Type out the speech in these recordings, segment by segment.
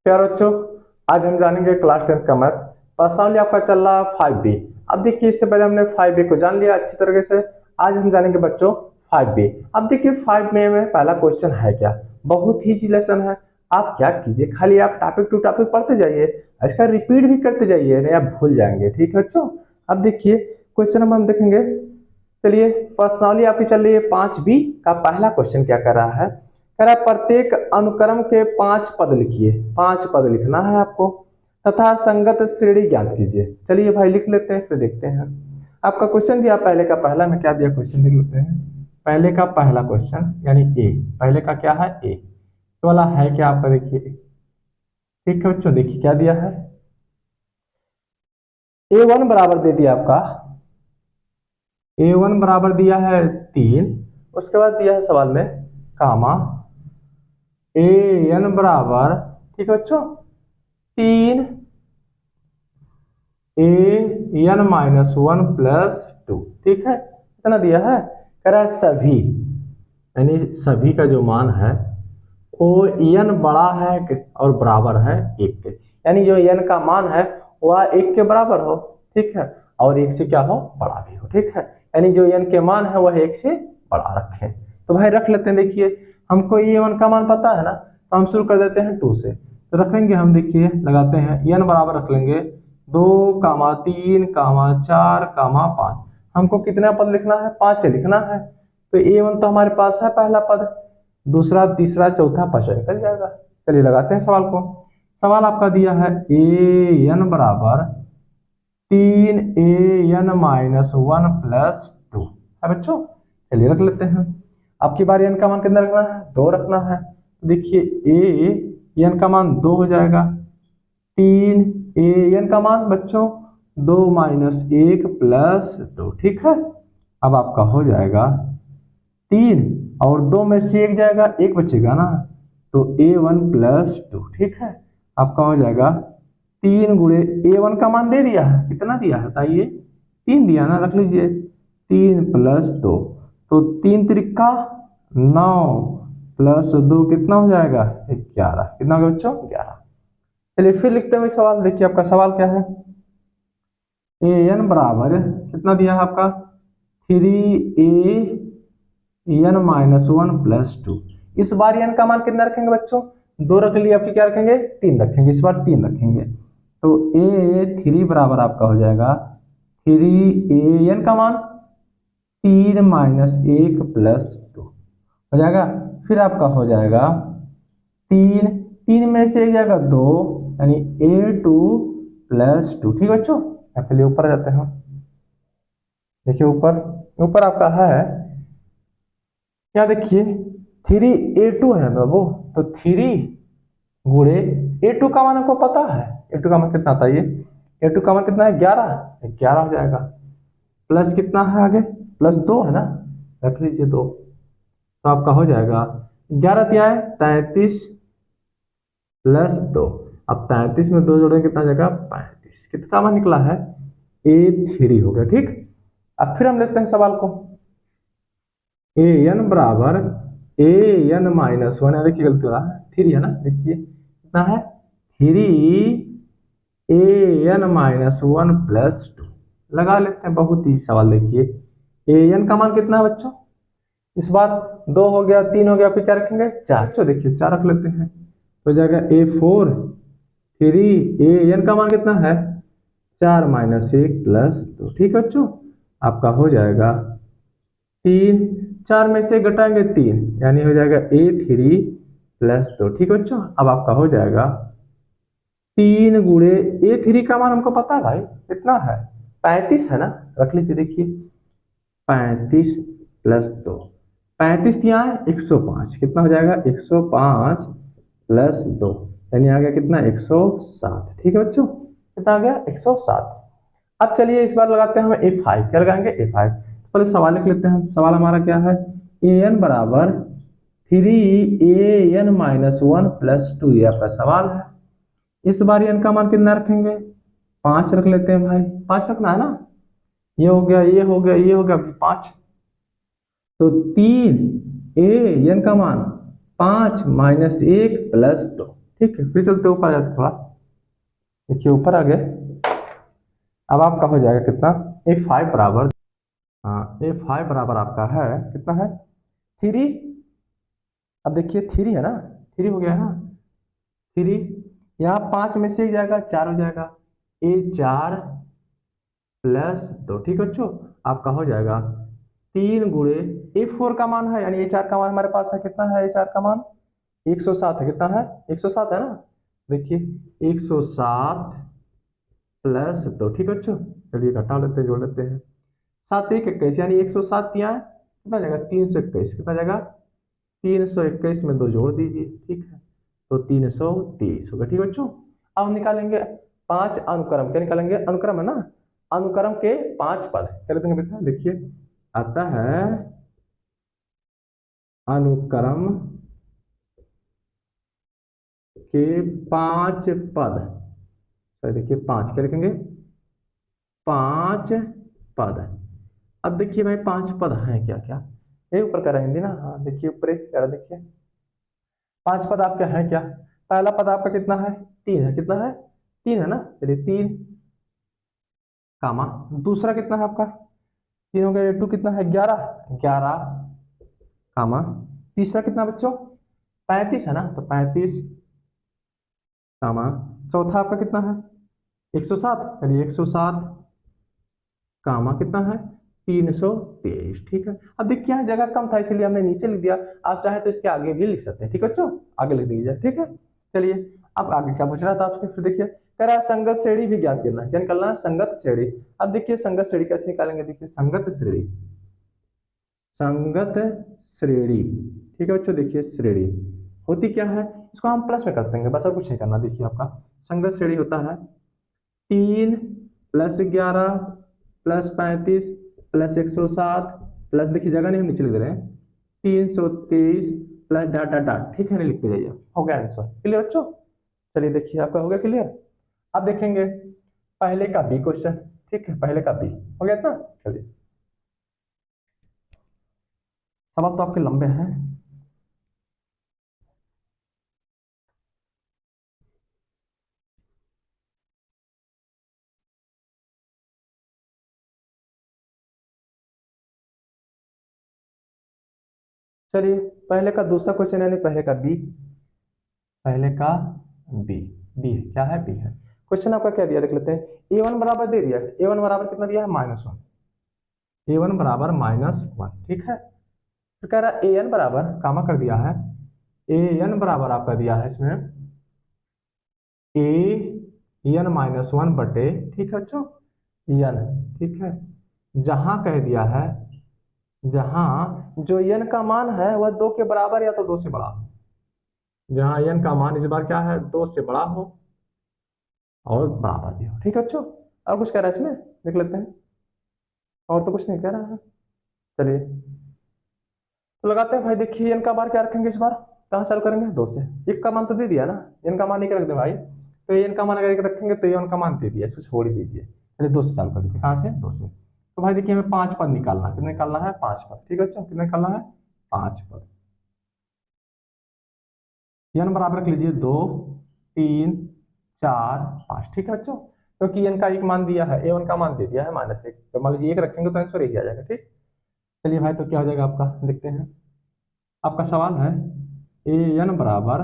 प्यारे बच्चों, आज हम जानेंगे क्लास 10 का मैथ। पर्सनली आपका चल रहा है 5B। अब देखिए, इससे पहले हमने 5B को जान लिया अच्छी तरीके से। आज हम जानेंगे बच्चों 5B। अब देखिए 5B में पहला क्वेश्चन है क्या, बहुत ही लेसन है। आप क्या कीजिए, खाली आप टॉपिक टू टॉपिक पढ़ते जाइए, इसका रिपीट भी करते जाइए, नहीं आप भूल जाएंगे। ठीक है बच्चों। अब देखिए क्वेश्चन हम देखेंगे। चलिए, पर्सनली आपकी चल रही है 5B का पहला क्वेश्चन क्या कर रहा है। कह रहा है प्रत्येक अनुक्रम के 5 पद लिखिए। 5 पद लिखना है आपको तथा संगत श्रेणी ज्ञात कीजिए। चलिए भाई लिख लेते हैं, फिर देखते हैं। आपका क्वेश्चन दिया पहले का पहला में क्या दिया, क्वेश्चन लिख लेते हैं। पहले का पहला क्वेश्चन यानी ए, पहले का क्या है ए, तो वाला है क्या आपका, देखिए। ठीक है बच्चों, देखिए क्या दिया है। A1 बराबर दे दिया आपका, A1 बराबर दिया है 3। उसके बाद दिया है सवाल में कामा AN बराबर, ठीक है बच्चों, 3 AN माइनस 1 प्लस 2। ठीक है, इतना दिया है। कह रहा है सभी, यानी सभी का जो मान है वो n बड़ा है और बराबर है 1 के, यानी जो n का मान है वह 1 के बराबर हो। ठीक है, और 1 से क्या हो, बड़ा भी हो। ठीक है, यानी जो n के मान है वह 1 से बड़ा रखें। तो भाई रख लेते हैं। देखिए हमको A1 का मान पता है ना, तो हम शुरू कर देते हैं 2 से। तो रखेंगे हम, देखिए लगाते हैं n बराबर रख लेंगे 2, 3, 4, 5। हमको कितना पद लिखना है, 5 लिखना है। तो A1 तो हमारे पास है पहला पद, दूसरा, तीसरा, चौथा, पांचवा निकल जाएगा। चलिए लगाते हैं सवाल को। सवाल आपका दिया है AN बराबर 3 AN माइनस 1 प्लस 2 है बच्चों। चलिए रख लेते हैं। आपकी बार n का मान कितना रखना है, 2 रखना है। देखिए AN का मान 2 हो जाएगा। 3 AN का मान बच्चों 2 माइनस 1 प्लस 2। ठीक है, अब आपका हो जाएगा 3 और 2 में से 1 जाएगा, 1 बचेगा ना, तो A1 प्लस 2। ठीक है, आपका हो जाएगा 3 गुणे A1 का मान दे दिया है, कितना दिया है बताइए, 3 दिया ना, रख लीजिए 3 प्लस 2, तो 3 त्रिका 9 प्लस 2 कितना हो जाएगा 11। कितना हो गया बच्चों, 11। चलिए फिर लिखते हैं सवाल। देखिए आपका सवाल क्या है। AN बराबर कितना दिया है आपका 3AN माइनस 1 प्लस 2। इस बार n का मान कितना रखेंगे बच्चों, 2 रख लिए, आपकी क्या रखेंगे 3 रखेंगे, इस बार 3 रखेंगे। तो A3 बराबर आपका हो जाएगा 3AN का मान 3 माइनस 1 प्लस 2 हो जाएगा। फिर आपका हो जाएगा 3 में से 1 जाएगा 2, यानी A2 प्लस 2। ठीक है बच्चों, चलिए ऊपर जाते हैं। देखिए ऊपर ऊपर आपका है क्या, देखिए 3A2 है ना वो, तो 3 गुणे A2 का मान आपको पता है, A2 का मान कितना आता है, ये A2 का मान कितना है 11 हो जाएगा। प्लस कितना है आगे, प्लस 2 है ना, रख लीजिए 2, तो आपका हो जाएगा 11 क्या है 33 प्लस 2। अब 33 में 2 जोड़ेंगे कितना जाएगा 35। कितना मान निकला है A3 हो गया। ठीक, अब फिर हम लेते हैं सवाल को। AN बराबर AN माइनस 1, देखिए गलती हो रहा है 3 है ना, देखिए कितना है 3AN माइनस 1 प्लस 2 लगा लेते हैं। बहुत ही सवाल। देखिए AN का मान कितना है बच्चों, इस बार 2 हो गया, 3 हो गया, फिर क्या रखेंगे 4। तो देखिए 4 रख लेते हैं, तो जाएगा A4 3AN का मान कितना है 4 माइनस 1 प्लस 2। ठीक है बच्चों, आपका हो जाएगा 3, 4 में से घटाएंगे 3, यानी हो जाएगा A3 प्लस 2। ठीक है बच्चों, अब आपका हो जाएगा 3 गुणे A3 का मान हमको पता है भाई कितना है 35 है ना, रख लीजिए। देखिए 35 प्लस 2, 35 यहाँ है 105, कितना हो जाएगा 105 प्लस 2, यानी आ गया कितना 107। ठीक है बच्चों, कितना आ गया 107। अब चलिए इस बार लगाते हैं हम A5। क्या लगाएंगे A5, पहले सवाल लिख लेते हैं। सवाल हमारा क्या है, AN बराबर 3AN माइनस 1 प्लस 2, ये आपका सवाल है। इस बार n का मान कितना रखेंगे, 5 रख लेते हैं भाई, 5 रखना है ना, ये हो गया, ये हो गया, ये हो गया 5। तो 3AN का मान 5 माइनस 1 प्लस 2, ठीक है, फिर चलते ऊपर आ जाते थोड़ा, देखिए ऊपर आ गए। अब आपका हो जाएगा कितना, A5 बराबर, हाँ A5 बराबर आपका है कितना है 3। अब देखिए 3 है ना, 3 हो गया है ना, 3 यहाँ 5 में से एक जाएगा 4 हो जाएगा, A4 + 2, ठीक है बच्चों। आपका हो जाएगा 3 × A4 का मान है, यानी A4 का मान हमारे पास है कितना है, A4 का मान 107 है, कितना है 107 है ना। देखिए 107 + 2, ठीक है बच्चों। चलिए घटा लेते हैं, जोड़ लेते हैं, 7×1 = 21, यानी 107 दिया है, कितना जाएगा 321, कितना जाएगा 321 में 2 जोड़ दीजिए, ठीक है, तो 323 होगा, ठीक है बच्चों। अब निकालेंगे 5 अनुक्रम, क्या निकालेंगे, अनुक्रम है ना, अनुक्रम के 5 पद कर देंगे बेटा। देखिए आता है अनुक्रम के 5 पद, तो देखिए 5 क्या लिखेंगे, 5 पद। अब देखिए भाई 5 पद हैं क्या क्या, ये ऊपर का हिंदी ना, हाँ देखिए ऊपर एक कह रहा, देखिए 5 पद आपके हैं क्या। पहला पद आपका कितना है, 3 है, कितना है 3 है ना, चलिए 3 कामा, दूसरा कितना है आपका 3 हो गया, 2 कितना है 11, 11 कामा, तीसरा कितना बच्चों 35 है ना, तो 35 कामा, चौथा आपका कितना है 107, चलिए 107 कामा कितना है 323, ठीक है। अब देखिए यहाँ जगह कम था इसलिए हमने नीचे लिख दिया, आप चाहे तो इसके आगे भी लिख सकते हैं, ठीक है बच्चों, आगे लिख दीजिए, ठीक है। चलिए अब आगे क्या पूछ रहा था आपसे, फिर देखिए कह रहा है संगत श्रेणी भी ज्ञात करना है, क्या निकालना है, संगत श्रेणी। अब देखिए संगत श्रेणी कैसे निकालेंगे, देखिए संगत श्रेणी, संगत श्रेणी, ठीक है बच्चों। देखिए श्रेणी होती क्या है, इसको हम प्लस में कर देंगे बस, और कुछ नहीं करना। देखिए आपका संगत श्रेणी होता है 3 + 11 + 35 + 107 प्लस, देखिए जगह नहीं हम नीचे लिख दे रहे हैं, 323 प्लस डॉट डॉट डॉट, ठीक है, नहीं लिखते जाइए, हो गया आंसर, क्लियर बच्चों। चलिए देखिए आपका हो गया क्लियर। अब देखेंगे पहले का बी क्वेश्चन, ठीक है, पहले का बी हो गया था। चलिए सवाल तो आपके लंबे हैं, चलिए पहले का दूसरा क्वेश्चन यानी पहले का बी, पहले का बी, बी है क्या है, बी है। क्वेश्चन आपका क्या दिया देख लेते हैं, A1 बराबर दे दिया, A1 बराबर कितना दिया है -1, A1 बराबर -1, ठीक है। तो कह रहा है AN बराबर कामा कर दिया है, AN बराबर आपका दिया है इसमें AN-1 बटे, ठीक है बच्चों, n, ठीक है, जहां कह दिया है, जहां जो n का मान है वह 2 के बराबर या तो 2 से बड़ा हो, जहां n का मान इस बार क्या है 2 से बड़ा हो और बराबर भी हो, ठीक है बच्चों। और कुछ कह रहा है इसमें, देख लेते हैं, और तो कुछ नहीं कह रहा है। चलिए तो लगाते हैं भाई, देखिए n का मान क्या रखेंगे इस बार, कहाँ चालू करेंगे 2 से, एक का मान तो दे दिया ना, n का मान नहीं रख दे भाई, तो n का मान अगर एक रखेंगे तो n का मान दे दिया, इसको छोड़ ही दीजिए। चलिए 2 से चालू कर दीजिए, कहाँ से 2 से, तो भाई देखिए हमें 5 पद निकालना है, कितना निकालना है 5 पद, ठीक है बच्चों, कितना निकालना है 5 पद। n बराबर रख लीजिए 2 3 4 5, ठीक है बच्चों, क्योंकि n का एक मान दिया है, A1 का मान दे दिया है -1, तो मान लीजिए 1 रखेंगे तो आंसर यही आ जाएगा, ठीक। चलिए भाई तो क्या हो जाएगा आपका, देखते हैं। आपका सवाल है AN बराबर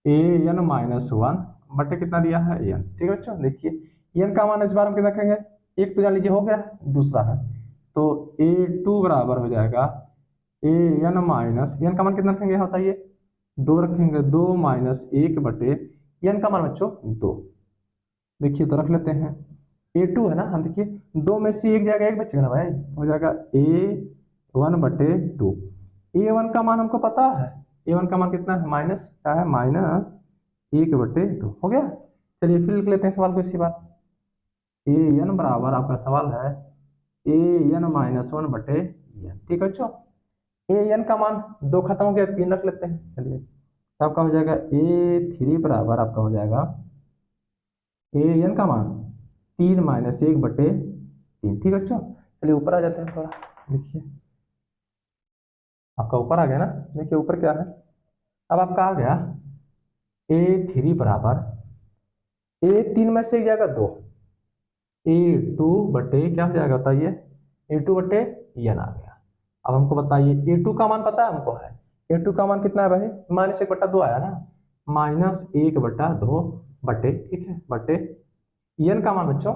AN-1 बटे कितना दिया है AN, ठीक है बच्चों। देखिए AN का मान इस बार हम कितना रखेंगे, एक तो जान लीजिए हो गया, दूसरा है तो A2 बराबर हो जाएगा AN- का मान कितना रखेंगे बताइए, 2 रखेंगे, 2 - 1 बटे n का मान बच्चों 2, देखिए तो रख लेते हैं A2 है ना, हम देखिए 2 में से एक जाएगा, एक बचेगा ना भाई, हो जाएगा A1/2। A1 का मान हमको पता है, A1 का मान कितना है, माइनस क्या है, -1/2 हो गया। चलिए फिर लिख लेते हैं सवाल को इसी बात, AN बराबर आपका सवाल है AN-1 बटे n, ठीक है बच्चों। AN का मान 2 खत्म हो गया, 3 रख लेते हैं, चलिए तो आपका हो जाएगा A3 बराबर आपका हो जाएगा AN का मान 3 - 1/3, ठीक है बच्चों। चलिए ऊपर आ जाते हैं थोड़ा, देखिए आपका ऊपर आ गया ना, देखिए ऊपर क्या है, अब आपका आ गया A3 बराबर A3 में से एक जाएगा 2, A2 बटे क्या हो जाएगा बताइए, A2 बटे n आ गया। अब हमको बताइए A2 का मान पता है हमको है, A2 का मान कितना है भाई, -1/2 आया ना, -1/2 बटे, ठीक है, बटे n का मान बच्चों,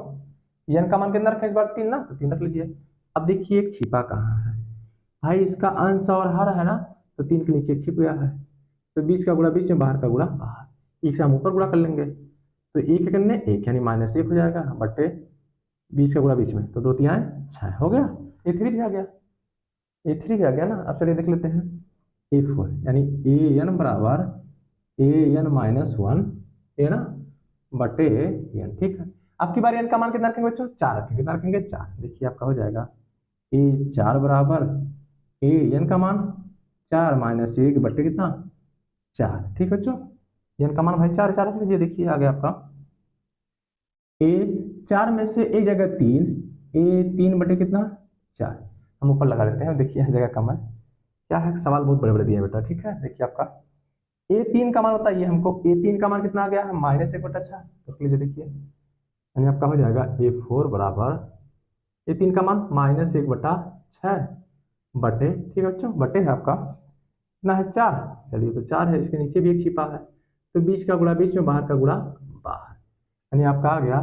n का मान कितना रखें इस बार 3 ना, तो 3 रख लीजिए। अब देखिए एक छिपा कहाँ है भाई, इसका अंश और हर है ना, तो 3 के नीचे एक छिप गया है, तो 20 का गुणा 20 में, बाहर का गुणा बाहर, एक से हम ऊपर गुणा कर लेंगे, तो एक करने एक यानी -1 हो जाएगा बटे 20 का गुणा 20 में, तो 2 3 6 हो गया, A3 भी आ गया, A3 भी आ गया ना। अब चलिए देख लेते हैं A4 यानी AN बराबर AN-1 है ना बटे n, ठीक है। आपकी बार n का मान कितना रखेंगे बच्चों, 4 रखेंगे, कितना रखेंगे 4, देखिए आपका हो जाएगा A4 बराबर AN का मान 4 -1 बटे कितना 4, ठीक है बच्चों, n का मान भाई 4 4 रख लीजिए, देखिए आ गया आपका A4 में से एक जगह 3, A3 बटे कितना 4, हम ऊपर लगा लेते हैं, देखिए जगह कम है, क्या है सवाल बहुत बड़े बड़े दिए बेटा, ठीक है। देखिए आपका A3 का मान बताइए हमको, A3 का मान कितना आ गया है -1/6, तो लीजिए देखिए, यानी आपका हो जाएगा A4 बराबर A3 का मान -1/6 बटे, ठीक है बच्चों, बटे है आपका कितना है 4, चलिए तो 4 है, इसके नीचे भी एक छिपा है, तो 20 का गुणा 20 में, बाहर का गुणा बाहर, यानी आपका आ गया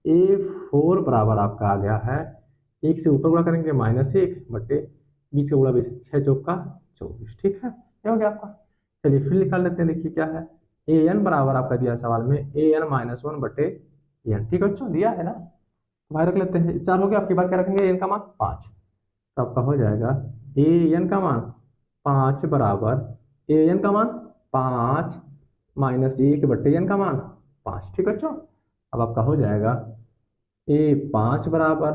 A4 बराबर आपका आ गया है, एक से ऊपर गुणा करेंगे -1 बटे 20 का गुणा 20, 6 चौका 24, ठीक है, ये हो गया आपका। चलिए फिर निकाल लेते हैं, देखिए क्या है AN बराबर आपका दिया सवाल में AN-1 बटे n, ठीक है बच्चों, दिया है ना, बाहर रख लेते हैं, 4 हो गया, आपकी बार क्या रखेंगे n का मान 5, तो आपका हो जाएगा AN का मान 5 बराबर AN का मान 5 -1 बटे n का मान 5, ठीक है बच्चों। अब आपका हो जाएगा A5 बराबर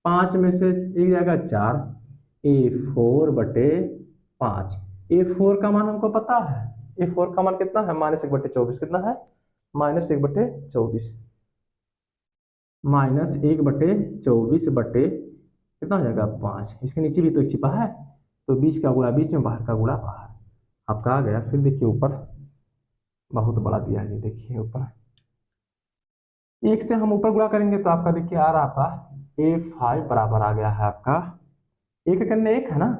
5 में से एक जाएगा 4, A4 बटे 5, A4 का मान हमको पता है, A4 का मान कितना है -1 बटे 24, कितना है -1 बटे 24, -1/24 बटे कितना हो जाएगा 5, इसके नीचे भी तो एक छिपा है, तो 20 का गुणा 20 में, बाहर का गुणा बाहर, आपका आ गया। फिर देखिए ऊपर बहुत बड़ा दिया है, ये देखिए ऊपर एक से हम ऊपर गुणा करेंगे, तो आपका देखिए आ रहा आपका A5 बराबर आ गया है आपका, एक करने एक है ना,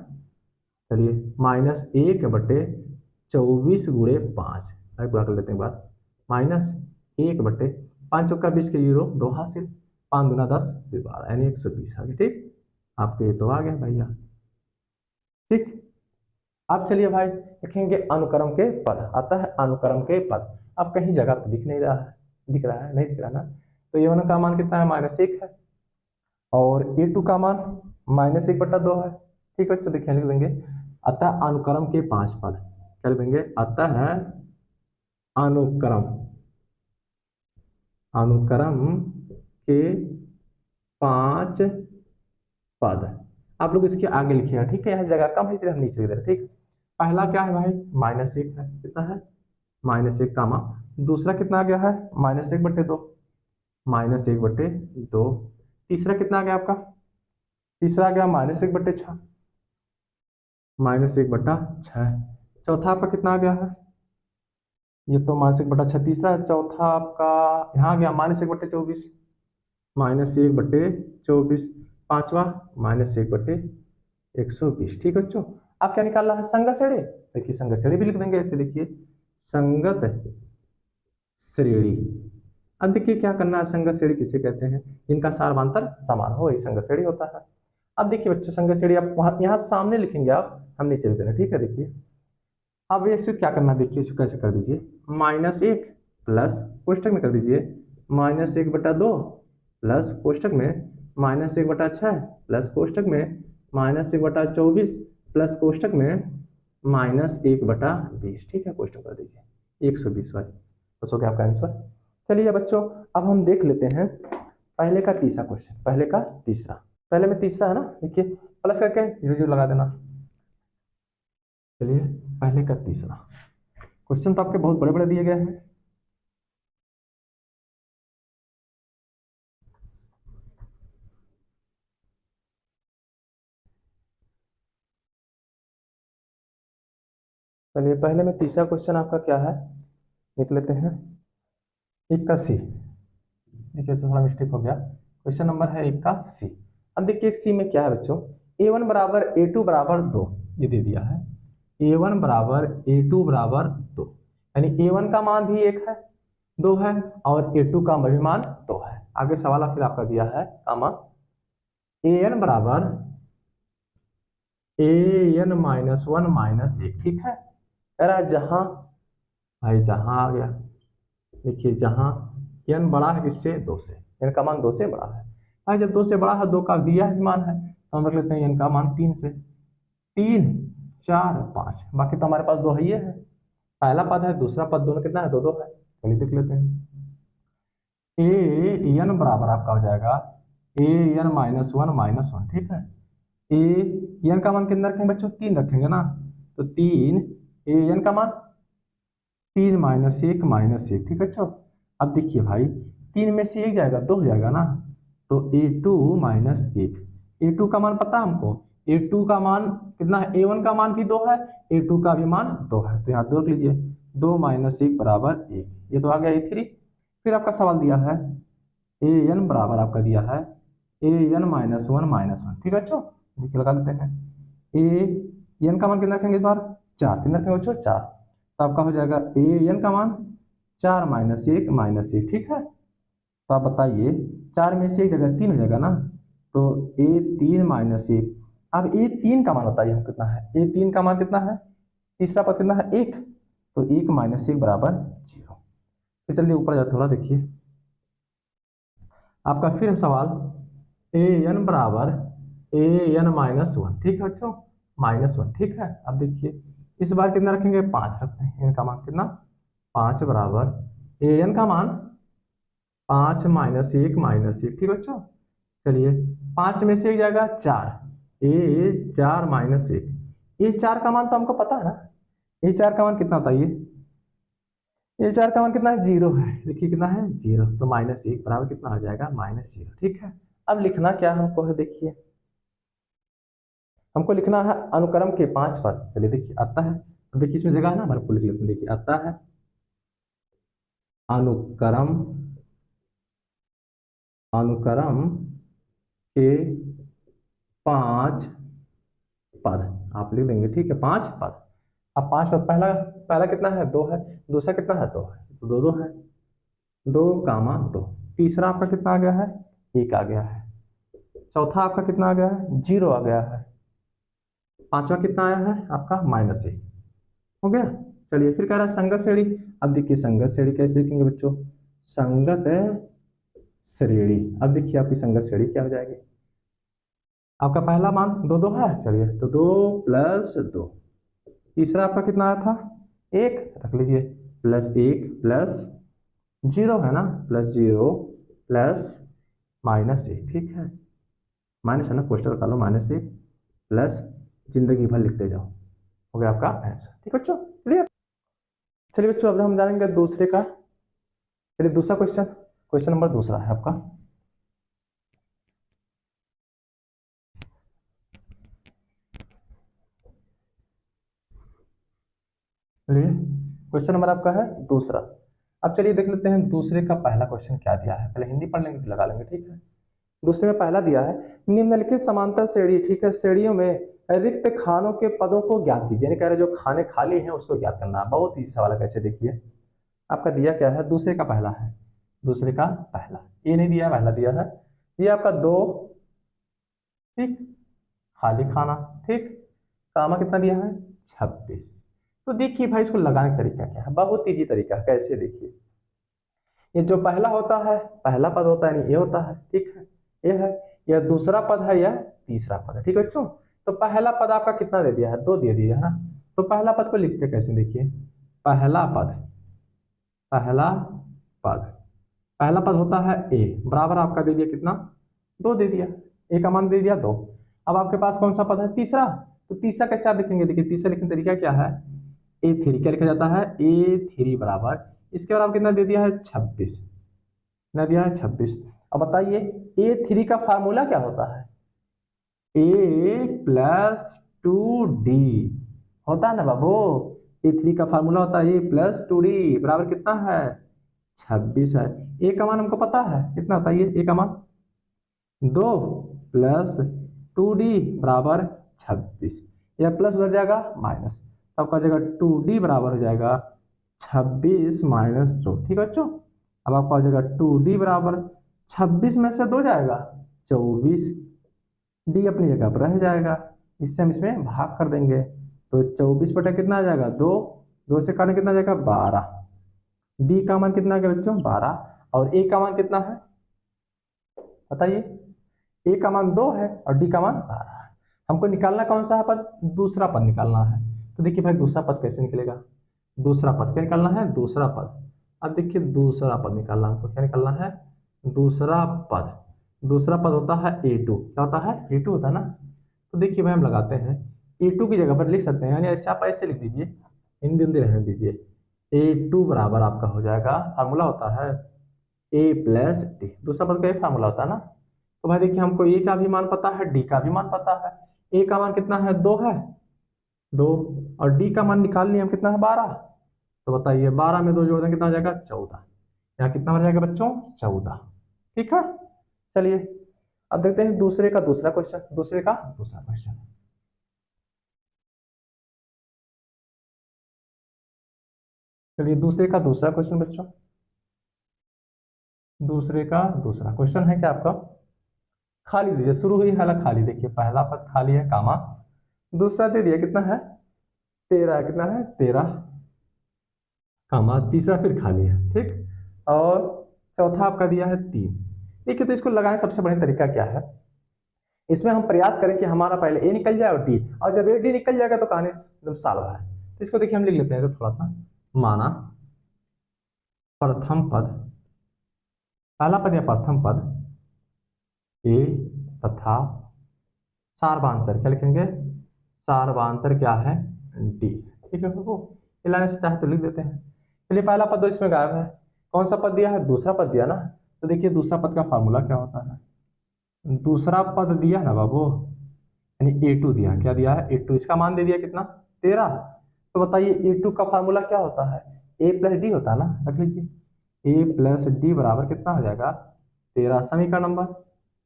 चलिए -1/24 गुणे 5, गुणा कर लेते हैं एक बार, -1/5 चौका 20 के 0 2 हासिल, 5 दूना 10 फिर 12 यानी 120 आ गया, ठीक, आपके तो आ गया भैया, ठीक। अब चलिए भाई लिखेंगे अनुक्रम के पद, आता है अनुक्रम के पद, अब कहीं जगह तो दिख नहीं रहा है, दिख रहा है नहीं दिख रहा ना, तो ये का मान कितना है -1 है, और A2 का मान -1/2 है, ठीक है, तो देखिए लिख देंगे अतः अनुक्रम के 5 पद, क्या लिख देंगे अतः अनुक्रम, अनुक्रम के 5 पद, आप लोग इसके आगे लिखिएगा, ठीक है, यहाँ जगह कम है इसलिए हम नीचे लिख दे रहे हैं, ठीक। पहला क्या है भाई -1 है, कितना है -1 कामा, दूसरा कितना आ गया है -1/2, -1/2, तीसरा कितना आ गया आपका, तीसरा आ गया -1/6, -1/6, चौथा आपका कितना आ गया है, ये तो -1/6 तीसरा है, चौथा आपका यहाँ आ गया -1/24, -1/24, पांचवा -1/120, ठीक है बच्चों। आप क्या निकालना है संगत श्रेणी, देखिए संगत श्रेणी भी लिख देंगे ऐसे, देखिए संगत श्रेणी, अब देखिए क्या करना है, संगत श्रेणी किसे कहते हैं, जिनका सार्वधातुक समान हो वही संगत श्रेणी होता है। अब देखिए बच्चों संगत श्रेणी आप यहाँ सामने लिखेंगे, आप हम नीचे लिख देना, ठीक है। देखिए अब इसे क्या करना है, देखिए इसको कैसे कर दीजिए, -1 प्लस कोष्टक में कर दीजिए -1/2 प्लस कोष्टक में -1/6 प्लस कोष्टक में -1/24 प्लस कोष्टक में -1/20, ठीक है, कोष्टक कर दीजिए 120 वाली, बस हो गया आपका आंसर। चलिए बच्चों अब हम देख लेते हैं पहले का तीसरा क्वेश्चन, पहले का तीसरा, पहले में तीसरा है ना, देखिए प्लस करके जीरो लगा देना। चलिए पहले का तीसरा क्वेश्चन तो आपके बहुत बड़े बड़े दिए गए हैं, चलिए पहले में तीसरा क्वेश्चन आपका क्या है, देख लेते हैं 81। देखिए थोड़ा मिस्टेक हो गया, क्वेश्चन नंबर है 81। अब देखिए सी में क्या है बच्चों, a1 बराबर a2 बराबर 2, ये दे दिया है a1 बराबर a2 बराबर 2, यानी a1 का मान भी 1 है 2 है और a2 का भी मान 2 है। आगे सवाल फिर आपका दिया है कामा an बराबर an -1 -1, ठीक है। कह रहा है जहां, भाई जहां आ गया, देखिए जहां n बड़ा है किससे, 2 से, n का मान 2 से बड़ा है। भाई जब 2 से बड़ा है, 2 का दिया है मान है, तो हम रख लेते हैं n का मान 3 से, 3 4 5, बाकी तो हमारे पास 2 ही है, पहला पद है दूसरा पद, दोनों कितना है, 2 2 है। चलिए देख लेते हैं ए एन बराबर आपका हो जाएगा an -1 -1, ठीक है। ए एन का मान कितना रखेंगे बच्चों, 3 रखेंगे ना, तो 3 ए एन का मान 3 -1 -1, ठीक है बच्चों। अब देखिए भाई 3 में से 1 जाएगा 2 हो जाएगा ना, तो a2 -1, a2 का मान पता है हमको, a2 का मान कितना है, a1 का मान भी 2 है, a2 का भी मान 2 है, तो यहाँ 2 रख लीजिए, 2 -1 बराबर 1, ये तो आ गया a3। फिर आपका सवाल दिया है an बराबर आपका दिया है an -1 -1, ठीक है बच्चों। देखिए लगा लेते हैं an का मान कितना रखेंगे इस बार, 4, कितना रखेंगे बच्चों, 4, तो आपका हो जाएगा an का मान 4 -1 -1, ठीक है। तो आप बताइए 4 में से 1 जगह 3 हो जाएगा ना, तो a3 -1, अब a3 का मान बताइए हम कितना है, a3 का मान कितना है, तीसरा पद कितना है, 1, तो 1 -1 बराबर 0। तो चलिए ऊपर जाते थोड़ा, देखिए आपका फिर सवाल an बराबर an -1, ठीक है बच्चों, -1, ठीक है। अब देखिए इस बार कितना रखेंगे, 5 रखते हैं, n का मान कितना, 5 बराबर an का मान 5 -1 -1, ठीक बच्चों। चलिए 5 में से 1 जाएगा 4, a4 -1, ये 4 का मान तो हमको पता है ना, ये 4 का मान कितना बताइए, ये 4 का मान कितना है, 0 है, देखिए कितना है, 0, तो -1 बराबर कितना हो जाएगा, -0, ठीक है। अब लिखना क्या हमको है, देखिए हमको लिखना है अनुक्रम के 5 पद। चलिए देखिए आता है, अब देखिए इसमें जगह है ना, हमारे को लिख लेते हैं, देखिए आता है अनुक्रम, अनुक्रम के 5 पद आप लिख देंगे, ठीक है, 5 पद। अब 5 पद, पहला पहला कितना है, 2 है, दूसरा कितना है, 2 है, तो 2 2 है, 2 कामा 2, तीसरा आपका कितना आ गया है, 1 आ गया है, चौथा आपका कितना आ गया है, 0 आ गया है, पांचवा कितना आया है आपका, -1 हो गया। चलिए फिर कह रहा है संगत श्रेणी। अब देखिए संगत श्रेणी कैसे लिखेंगे बच्चों, संगत श्रेणी, अब देखिए आपकी संगत श्रेणी क्या हो जाएगी, आपका पहला मान 2 2 है, चलिए तो 2 + 2, तीसरा आपका कितना आया था, 1 रख लीजिए, +1 + 0 है ना, +0 + -1, ठीक है, माइनस है ना, पोस्टर लगा लो, -1 प्लस जिंदगी भर लिखते जाओ, हो गया आपका आंसर, ठीक है बच्चों, क्लियर। चलिए बच्चों अब हम जानेंगे दूसरे का, चलिए दूसरा क्वेश्चन, क्वेश्चन नंबर दूसरा है आपका, चलिए क्वेश्चन नंबर आपका है दूसरा। अब चलिए देख लेते हैं दूसरे का पहला क्वेश्चन क्या दिया है, पहले हिंदी पढ़ लेंगे फिर लगा लेंगे, ठीक है। दूसरे में पहला दिया है निम्नलिखित समांतर श्रेणी, ठीक है, श्रेणियों में रिक्त खानों के पदों को ज्ञात कीजिए, यानी कह रहे जो खाने खाली हैं उसको ज्ञात करना, बहुत ही सवाल है, कैसे देखिए आपका दिया क्या है, दूसरे का पहला है, दूसरे का पहला, ये नहीं दिया, पहला दिया है, ये आपका 2, ठीक, खाली खाना, ठीक, कामा कितना दिया है, 26। तो देखिए भाई इसको लगाने का तरीका क्या है, बहुत ईजी तरीका है, कैसे देखिए, ये जो पहला होता है, पहला पद होता है, ये होता है, ठीक है, ये है, यह दूसरा पद है, यह तीसरा पद है, ठीक है बच्चों। तो पहला पद आपका कितना दे दिया है, 2 दे दिया है ना, तो पहला पद को लिखते कैसे, देखिए पहला पद, पहला पद, पहला पद होता है a, बराबर आपका दे दिया कितना, 2 दे दिया, a का मान दे दिया 2। अब आपके पास कौन सा पद है, तीसरा, तो तीसरा कैसे आप लिखेंगे, देखिए तीसरा लिखने का तरीका क्या है, a3, क्या लिखा जाता है, a3 बराबर, इसके बाद कितना दे दिया है, 26, कितना दिया है, 26। अब बताइए a3 का फार्मूला क्या होता है, a + 2d होता है ना बाबू, A3 का फार्मूला होता है A प्लस 2D बराबर कितना है 26 है। ए का मान हमको पता है कितना होता है, ये ए का मान 2 प्लस 2D बराबर 26। यह प्लस हो जाएगा माइनस, तो आपका हो जाएगा 2D बराबर हो जाएगा 26 माइनस 2। ठीक है बच्चों, अब आपका हो जाएगा 2D बराबर 26 में से 2 जाएगा 24, डी अपनी जगह पर रह जाएगा, इससे हम इसमें भाग कर देंगे तो 24 बटा कितना आ जाएगा 2, 2 से काटने कितना आ जाएगा 12। डी का मान कितना आ गया बच्चों 12, और ए का मान कितना है बताइए, ए का मान 2 है और डी का मान 12 है। हमको निकालना कौन सा पद, दूसरा पद निकालना है। तो देखिए भाई दूसरा पद कैसे निकलेगा, दूसरा पद क्या निकालना है, दूसरा पद। अब देखिए दूसरा पद निकालना हमको, क्या निकालना है दूसरा पद। दूसरा पद होता है a2, क्या होता है a2 होता है ना। तो देखिए भाई हम लगाते हैं a2 की जगह पर लिख सकते हैं, यानी ऐसे आप ऐसे लिख दीजिए, हिंदी हिंदी रहने दीजिए। a2 बराबर आपका हो जाएगा, फार्मूला होता है a प्लस डी, दूसरा पद का एक फार्मूला होता है ना। तो भाई देखिए हमको ए का भी मान पता है, डी का भी मान पता है। ए का मान कितना है 2 है, 2, और डी का मान निकाल लिए हम कितना है 12। तो बताइए 12 में 2 जोड़ दें कितना हो जाएगा 14, यहाँ कितना हो जाएगा बच्चों 14। ठीक है, चलिए अब देखते हैं दूसरे का दूसरा क्वेश्चन, दूसरे का दूसरा क्वेश्चन। चलिए दूसरे का दूसरा क्वेश्चन बच्चों, दूसरे का दूसरा क्वेश्चन है क्या आपका, खाली दीजिए, शुरू हुई हालत खाली, देखिए पहला पद खाली है कामा, दूसरा दे दिया कितना है 13, कितना है 13 कामा, तीसरा फिर खाली है। ठीक, और चौथा आपका दिया है 3। देखिए तो इसको लगाने सबसे बढ़िया तरीका क्या है, इसमें हम प्रयास करें कि हमारा पहले ए निकल जाए और डी, और जब ए डी निकल जाएगा तो कहानी एकदम साल है। तो इसको देखिए हम लिख लेते हैं तो थोड़ा सा, माना प्रथम पद, पहला पद या प्रथम पद ए तथा सार्वधातुक, क्या लिखेंगे सार्वधातुक क्या है डी। ठीक है, वो लाने से चाहे तो लिख देते हैं। चलिए पहला पद तो इसमें गायब है, कौन सा पद दिया है दूसरा पद दिया ना। तो देखिए दूसरा पद का फार्मूला क्या होता है, दूसरा पद दिया ना बाबू, यानी a2 दिया, क्या दिया है a2, इसका मान दे दिया कितना 13। तो बताइए a2 का फार्मूला क्या होता है, a प्लस डी होता है ना, रख लीजिए a प्लस डी बराबर कितना हो जाएगा 13, समीकरण नंबर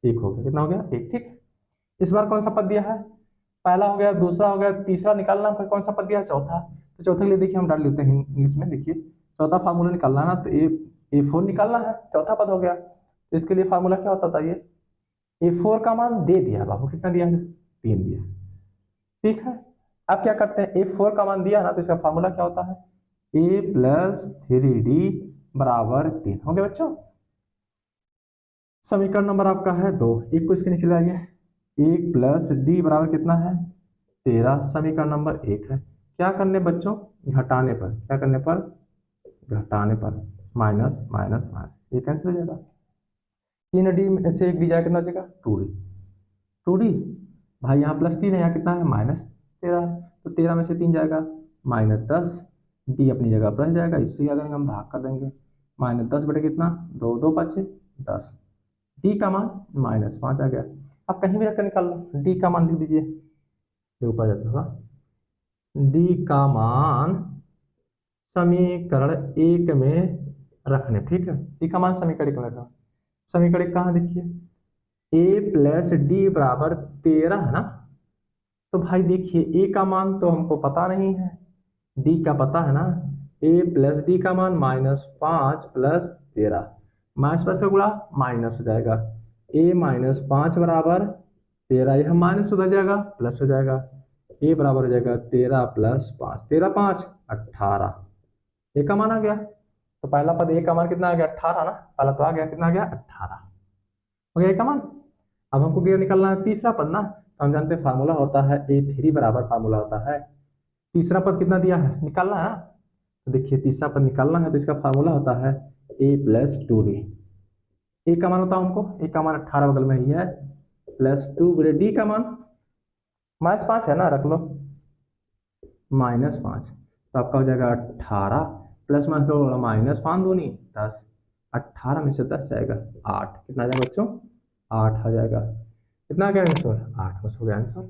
1 हो गया, कितना हो गया 1। ठीक, इस बार कौन सा पद दिया है, पहला हो गया, दूसरा हो गया, तीसरा निकालना, फिर कौन सा पद दिया चौथा। तो चौथे के लिए देखिए हम डाल लेते हैं इंग्लिश में, देखिए चौथा फार्मूला निकालना ना, तो a4 निकालना है, चौथा पद हो गया। तो इसके लिए फार्मूला क्या होता था, ये a4 का मान दे दिया बाबू, कितना दिया है 3 दिया। ठीक है, अब क्या करते हैं a4 का मान दिया ना, तो इसका फार्मूला क्या होता है a प्लस 3d बराबर 3 हो गया बच्चों। समीकरण नंबर आपका है 2, एक को इसके नीचे लाइए, 1 प्लस डी बराबर कितना है 13, समीकरण नंबर 1 है। क्या करने बच्चों, घटाने पर, क्या करने पर घटाने पर, माइनस माइनस माइनस, ये कैंसिल हो जाएगा, 3d में से 1 डी जाएगा कितना हो जाएगा 2d, 2d भाई यहाँ प्लस 3 है, यहाँ कितना है माइनस 13 है, तो 13 में से 3 जाएगा माइनस 10, डी अपनी जगह पर रह जाएगा, इससे क्या करेंगे हम भाग कर देंगे, माइनस 10 बटे कितना 2, 2 5 10, डी का मान -5 आ गया। अब कहीं भी रखकर निकाल लो, डी का मान लिख दीजिए, ये ऊपर जाता होगा, डी का मान समीकरण 1 में रखने। ठीक है, डी का मान समीकरण 1 में रखना, समीकरण 1 कहाँ देखिए, a प्लस डी बराबर 13 है ना। तो भाई देखिए ए का मान तो हमको पता नहीं है, डी का पता है ना, a प्लस डी का मान -5 प्लस 13, माइनस प्लस का गुणा माइनस हो जाएगा, a -5 बराबर 13, यह माइनस उधर जाएगा प्लस हो जाएगा, a बराबर हो जाएगा 13 प्लस 5, 13 5 18, ए का मान आ गया। तो पहला पद ए का मान कितना आ गया 18 ना, पहला तो आ गया, कितना आ गया 18 हो गया ए का मान। अब हमको क्या निकालना है तीसरा पद ना, तो हम जानते हैं फार्मूला होता है a3 बराबर, फार्मूला होता है, तीसरा पद कितना दिया है निकालना है। तो देखिए तीसरा पद निकालना है, तो इसका फार्मूला होता है a प्लस 2d, ए का मान होता है हमको, ए का मान 18 बगल में ही है, प्लस 2 बटे डी का मान -5 है ना, रख लो -5, तो आपका हो जाएगा 18 प्लस -5 दूनी 10, 18 में से 10 जाएगा 8, कितना आ जाएगा बच्चों 8 आ जाएगा, कितना आ गया आंसर 8 बस हो गया आंसर।